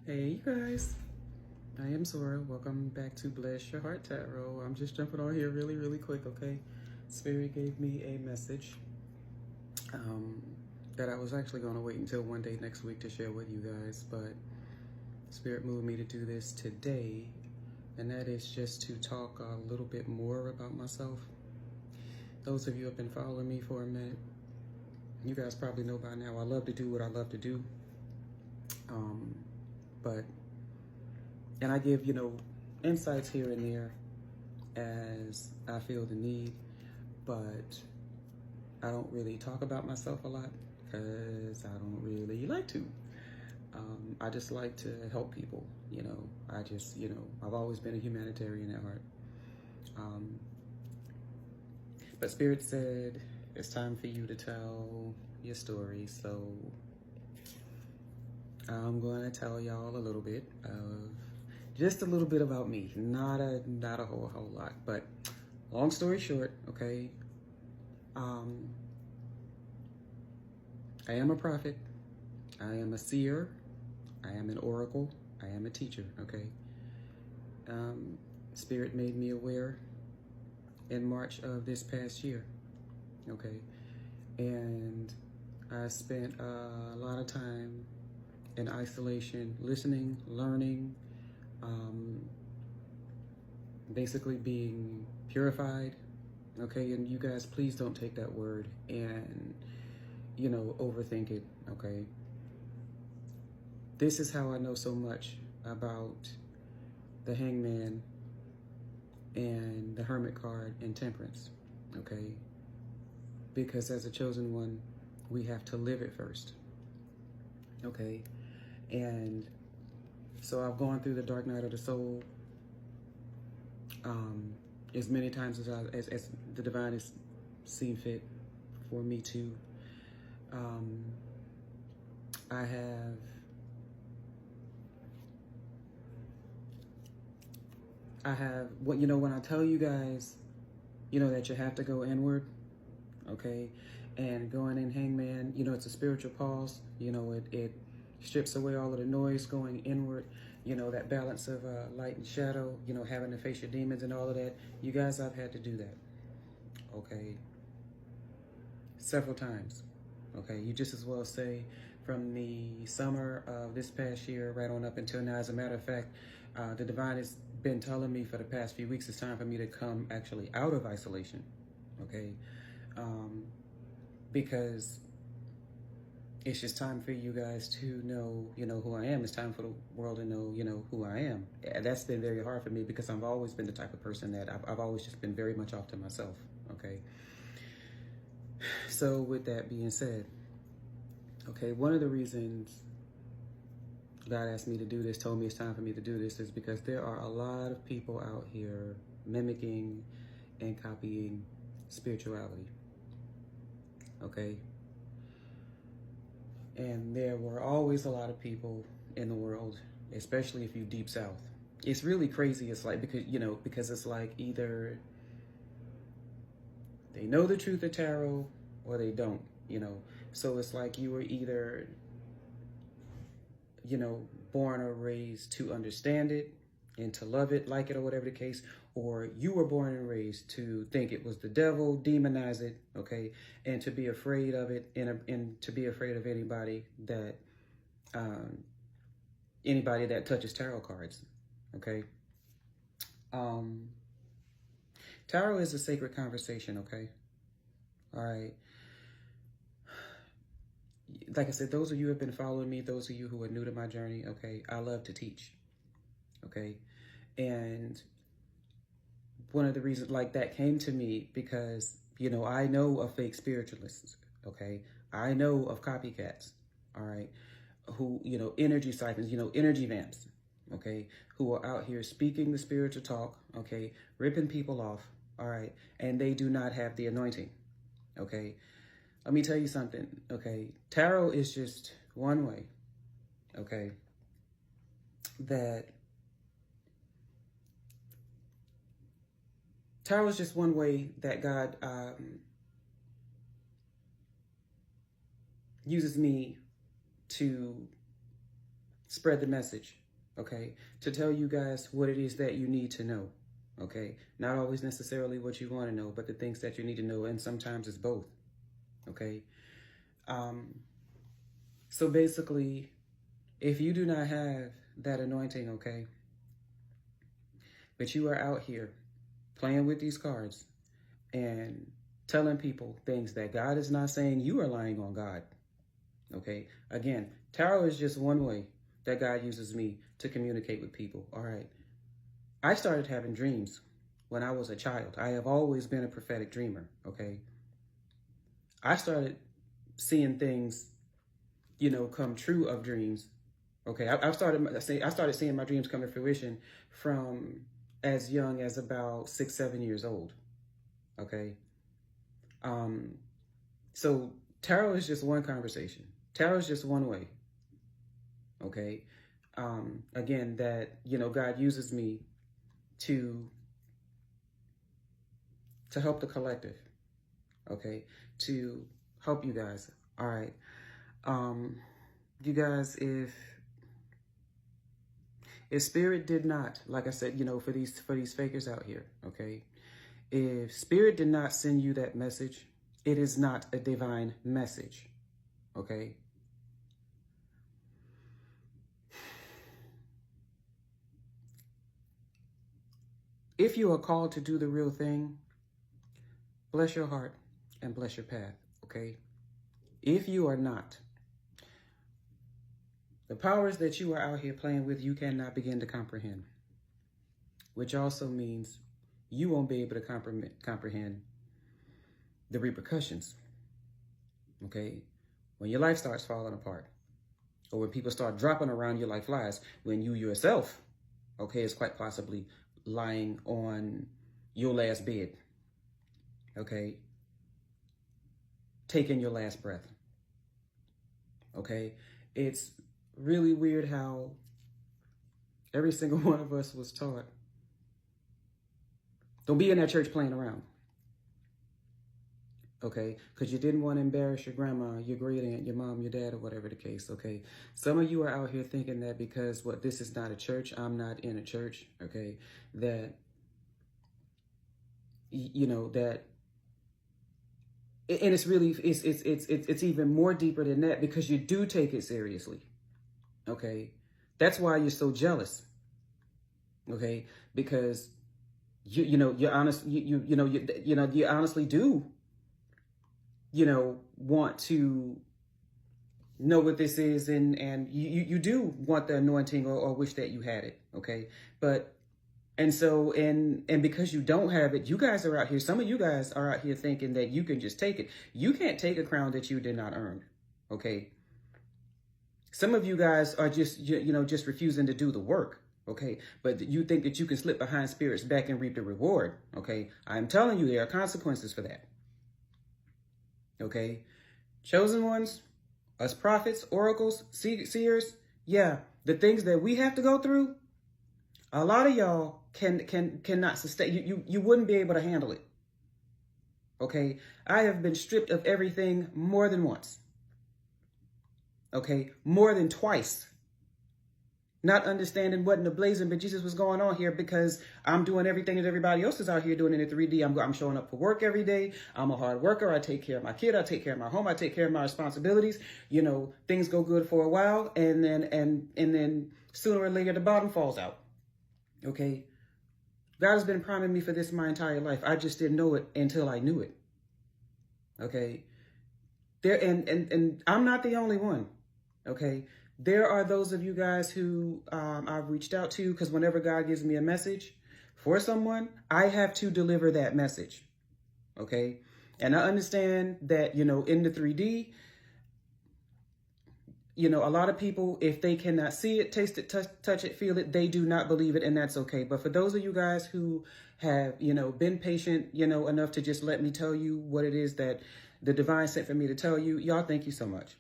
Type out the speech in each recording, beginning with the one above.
Hey, you guys. I am Zora. Welcome back to Bless Your Heart Tarot. I'm just jumping on here really quick, okay? Spirit gave me a message um, that I was actually going to wait until one day next week to share with you guys, but Spirit moved me to do this today, and that is just to talk a little bit more about myself. Those of you who have been following me for a minute, you guys probably know by now I love to do what I love to do. And I give, insights here and there as I feel the need, but I don't really talk about myself a lot because I don't really like to. I just like to help people, I've always been a humanitarian at heart. But Spirit said, it's time for you to tell your story, so I'm going to tell y'all a little bit of just a little bit about me, not a whole lot, but long story short, okay. I am a prophet. I am a seer. I am an oracle. I am a teacher, okay. Spirit made me aware in March of this past year, okay, and I spent a lot of time in isolation, listening, learning, basically being purified, okay? And you guys, please don't take that word and, overthink it, okay? This is how I know so much about the Hangman and the Hermit card and Temperance, okay? Because as a chosen one, we have to live it first, okay? And so I've gone through the dark night of the soul as many times as the divine has seen fit for me to. I have when I tell you guys, that you have to go inward, okay, and going in Hangman, it's a spiritual pause. It strips away all of the noise going inward, that balance of light and shadow, having to face your demons and all of that. You guys, I've had to do that, okay, several times, okay. You just as well say from the summer of this past year right on up until now. As a matter of fact, the divine has been telling me for the past few weeks it's time for me to come actually out of isolation, okay, because it's just time for you guys to know, who I am. It's time for the world to know, who I am. And that's been very hard for me because I've always been the type of person that I've always just been very much off to myself, okay? So with that being said, okay, one of the reasons God asked me to do this, told me it's time for me to do this, is because there are a lot of people out here mimicking and copying spirituality, okay? And there were always a lot of people in the world, especially if you deep south. It's really crazy. It's like, because it's like either they know the truth of tarot or they don't, So it's like you were either, born or raised to understand it and to love it, like it, or whatever the case, or you were born and raised to think it was the devil, demonize it, okay, and to be afraid of it, and to be afraid of anybody that touches tarot cards, okay. Tarot is a sacred conversation, okay. All right. Like I said, those of you who have been following me, those of you who are new to my journey, okay, I love to teach, okay. And one of the reasons like that came to me because, I know of fake spiritualists, okay? I know of copycats, all right, who, energy siphons, energy vamps, okay, who are out here speaking the spiritual talk, okay, ripping people off, all right, and they do not have the anointing, okay? Let me tell you something, okay? Tarot is just one way, okay, tarot is just one way that God uses me to spread the message, okay? To tell you guys what it is that you need to know, okay? Not always necessarily what you want to know, but the things that you need to know, and sometimes it's both, okay? So basically, if you do not have that anointing, okay, but you are out here playing with these cards and telling people things that God is not saying, you are lying on God, okay? Again, tarot is just one way that God uses me to communicate with people, all right? I started having dreams when I was a child. I have always been a prophetic dreamer, okay? I started seeing things, you know, come true of dreams, okay? I started seeing my dreams come to fruition from as young as about 6, 7 years old, okay? So tarot is just one conversation. Tarot is just one way, okay? Again, that, you know, God uses me to help the collective, okay? To help you guys, all right? You guys, if Spirit did not, like I said, you know, for these fakers out here, okay? If Spirit did not send you that message, it is not a divine message, okay? If you are called to do the real thing, bless your heart and bless your path, okay? If you are not, the powers that you are out here playing with, you cannot begin to comprehend, which also means you won't be able to comprehend the repercussions, okay? When your life starts falling apart, or when people start dropping around you like flies, when you yourself, okay, is quite possibly lying on your last bed, okay, taking your last breath, okay? It's really weird how every single one of us was taught, don't be in that church playing around, okay? Because you didn't want to embarrass your grandma, your great aunt, your mom, your dad, or whatever the case, okay? Some of you are out here thinking that because, this is not a church, I'm not in a church, okay, that, you know, that, and it's really, it's even more deeper than that, because you do take it seriously, okay? That's why you're so jealous, okay? Because you honestly do, want to know what this is, and you do want the anointing, or wish that you had it, okay? And because you don't have it, you guys are out here, some of you guys are out here thinking that you can just take it. You can't take a crown that you did not earn, okay? Some of you guys are just, just refusing to do the work, okay? But you think that you can slip behind Spirit's back and reap the reward, okay? I'm telling you, there are consequences for that, okay? Chosen ones, us prophets, oracles, seers, yeah, the things that we have to go through, a lot of y'all cannot sustain. You wouldn't be able to handle it, okay? I have been stripped of everything more than once, okay? More than twice. Not understanding what in the blazing but Jesus was going on here, because I'm doing everything that everybody else is out here doing in the 3D. I'm showing up for work every day. I'm a hard worker. I take care of my kid. I take care of my home. I take care of my responsibilities. Things go good for a while, and then sooner or later the bottom falls out. Okay? God has been priming me for this my entire life. I just didn't know it until I knew it. Okay? And I'm not the only one. Okay? There are those of you guys who I've reached out to, because whenever God gives me a message for someone, I have to deliver that message, okay? And I understand that, in the 3D, a lot of people, if they cannot see it, taste it, touch it, feel it, they do not believe it, and that's okay. But for those of you guys who have, been patient, enough to just let me tell you what it is that the divine sent for me to tell you, y'all, thank you so much,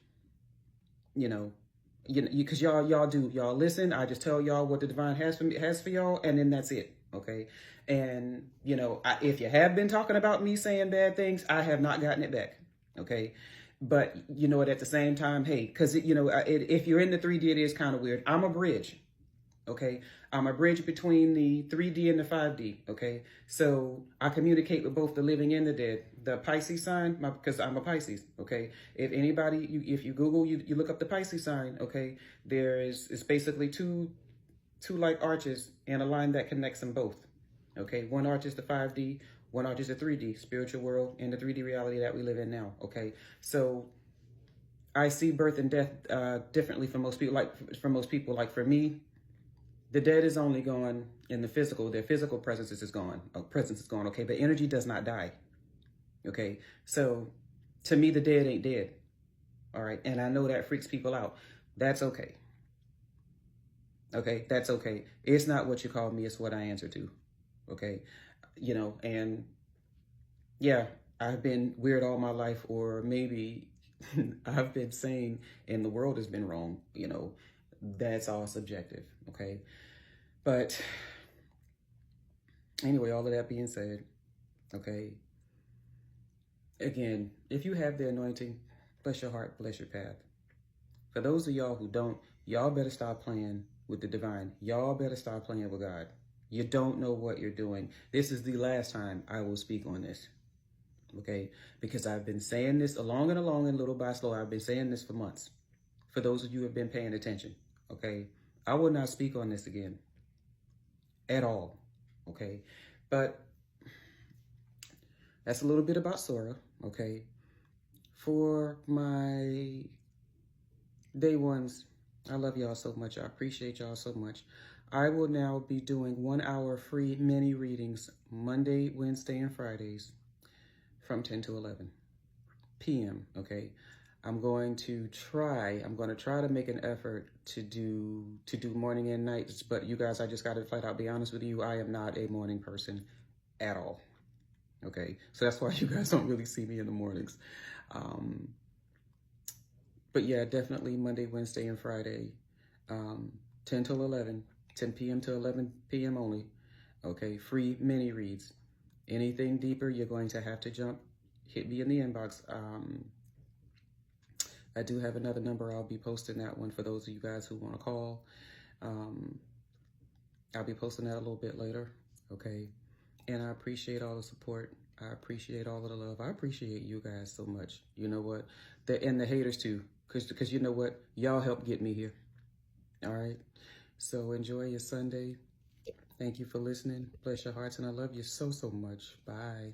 because y'all listen. I just tell y'all what the divine has for y'all, and then that's it, okay? And if you have been talking about me saying bad things, I have not gotten it back, okay? But you know what, at the same time, hey, because if you're in the 3D, it is kind of weird. I'm a bridge. Okay, I'm a bridge between the 3D and the 5D. Okay, so I communicate with both the living and the dead. The Pisces sign, because I'm a Pisces. Okay, if anybody, if you Google, you look up the Pisces sign. Okay, it's basically two like arches and a line that connects them both. Okay, one arch is the 5D, one arch is the 3D spiritual world and the 3D reality that we live in now. Okay, so I see birth and death differently from most people. Like for me, the dead is only gone in the physical. Their physical presence is gone. Presence is gone. Okay, but energy does not die. Okay, so to me, the dead ain't dead. All right, and I know that freaks people out. That's okay. Okay, that's okay. It's not what you call me, it's what I answer to. Okay, and yeah, I've been weird all my life, or maybe I've been sane and the world has been wrong. That's all subjective. Okay, but anyway, all of that being said, okay, again, if you have the anointing, bless your heart, bless your path. For those of y'all who don't, y'all better stop playing with the divine. Y'all better stop playing with God. You don't know what you're doing. This is the last time I will speak on this. Okay? Because I've been saying this along and little by slow. I've been saying this for months. For those of you who have been paying attention. Okay? I will not speak on this again. At all. Okay? But that's a little bit about Sora. Okay? For my day ones, I love y'all so much. I appreciate y'all so much. I will now be doing 1 hour free mini readings Monday, Wednesday, and Fridays from 10 to 11 p.m. Okay, I'm going to try to make an effort to do morning and nights. But you guys, I just got to flat out be honest with you. I am not a morning person at all. Okay, so that's why you guys don't really see me in the mornings. But yeah, definitely Monday, Wednesday, and Friday, 10 till 11, 10 p.m. to 11 p.m. only. Okay, free mini reads. Anything deeper, you're going to have to hit me in the inbox. I do have another number. I'll be posting that one for those of you guys who want to call. I'll be posting that a little bit later. Okay, and I appreciate all the support. I appreciate all of the love. I appreciate you guys so much. You know what? And the haters too. Because you know what? Y'all helped get me here. All right? So enjoy your Sunday. Thank you for listening. Bless your hearts. And I love you so, so much. Bye.